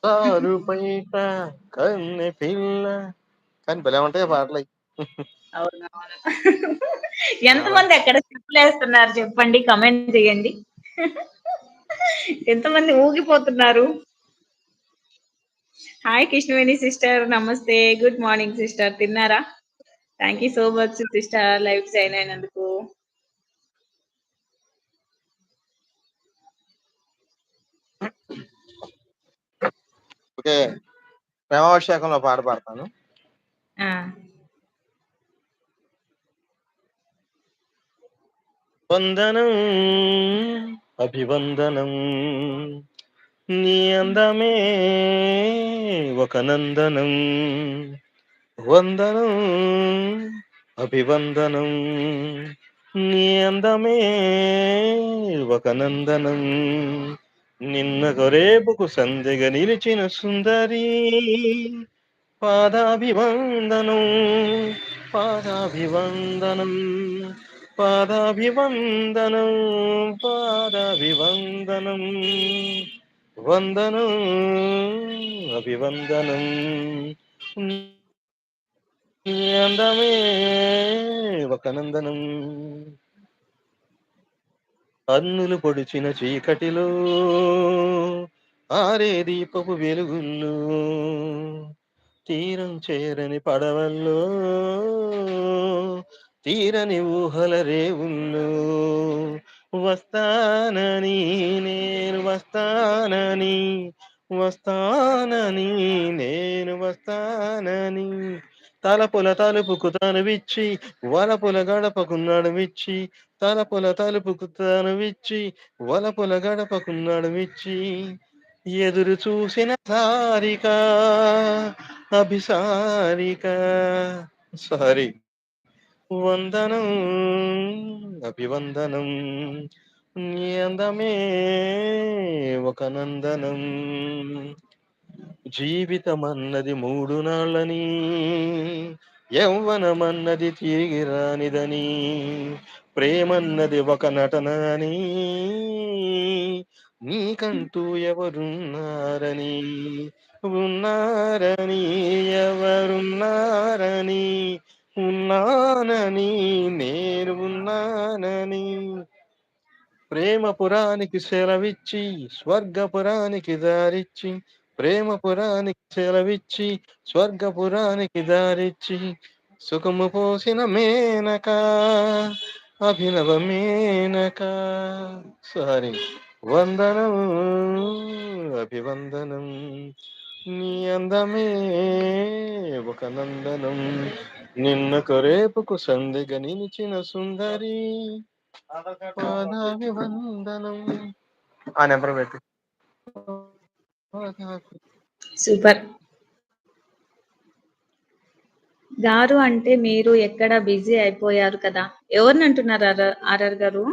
Car బయట కన్నె పిల్ల కానీ భలే ఉంటాయి పాటలయి. అవునవును. చాలా. ఎంతమంది ఎక్కడ స్టెప్పులేస్తున్నారు చెప్పండి? కామెంట్ చేయండి. ఎంతమంది ఊగిపోతున్నారు? Hi Krishnaveni sister. నమస్తే. Good morning sister. తిన్నారా? Thank you so much sister live join అయినందుకు. ఓకే. ప్రేమాభిషేకంలో పాట పాడతాను. ఆ! వందనం అభివందనం నీ అందమే ఒక నందనం. వందనం అభివందనం నీ అందమే ఒక నందనం. నిన్న రేపుకు సందెగ నిలిచిన సుందరి పాదాభివందనం పాదాభివందనం పాదాభివందనం పాదాభివందనం. వందనం అభివందనం నీ అందమే ఒక నందనం. అన్నులు పొడిచిన చీకటిలో ఆరే దీపపు వెలుగుల్లో తీరం చేరని పడవల్లో తీరని ఊహల రేవుల్లో వస్తానని నేను వస్తానని వస్తానని నేను వస్తానని తలపుల తలుపుకు తనువిచ్చి వలపుల గడపకు నడుమిచ్చి తలపుల తలుపుకు తనువిచ్చి వలపుల గడపకు నడుమిచ్చి ఎదురు చూసిన సారిక అభిసారిక సారీ. వందనం అభివందనం నీ అందమే ఒక నందనం. జీవితమన్నది 3 నాళ్ళని యవ్వనమన్నది తిరిగి రానిదని ప్రేమన్నది ఒక నటన అని నీకంటూ ఎవరున్నారని ఉన్నారని ఎవరున్నారని ఉన్నానని నేను ఉన్నానని ప్రేమపురానికి సెలవిచ్చి స్వర్గపురానికి దారిచ్చి ప్రేమపురానికి సెలవిచ్చి స్వర్గపురానికి దారిచ్చి సుఖము పోసిన మేనక అభినవ మేనక సారీ. వందనం అభివందనం నీ అందమే ఒక నందనం. నిన్నకు రేపుకు సందెగ నిలిచిన సుందరి పాదాభివందనం. ఆ నెంబర్ పెట్టి సూపర్. గారు అంటే మీరు ఎక్కడ బిజీ అయిపోయారు కదా! ఎవరిని అంటున్నారు ఆర్ఆర్ గారు?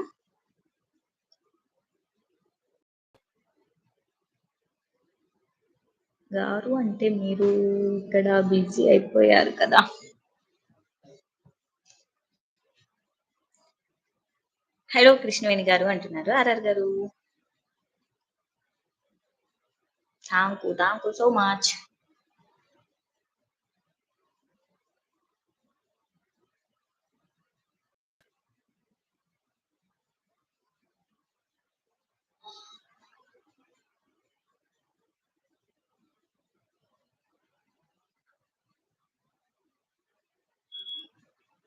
గారు అంటే మీరు ఇక్కడ బిజీ అయిపోయారు కదా! హలో కృష్ణవేణి గారు అంటున్నారు ఆర్ఆర్ గారు. Thank you so much.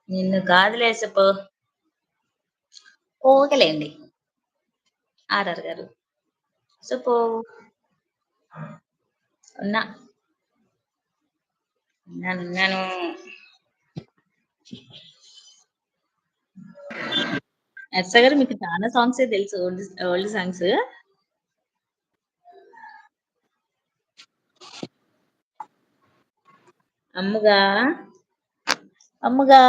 నిన్ను కాదులే చెప్పు. ఓకేలేండి ఆర్ఆర్ గారు. చెప్పు. ఉన్నా ఉన్నాను. ఎస్సా గారు మీకు చాలా సాంగ్సే తెలుసు ఓల్డ్ సాంగ్స్. అమ్ముగా అమ్ముగా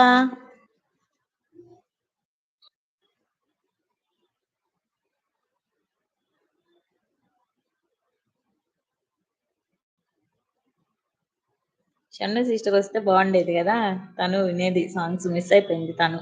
షన్ను సిస్టర్ వస్తే బాగుండేది కదా, తను వినేది సాంగ్స్ మిస్ అయిపోయింది తను.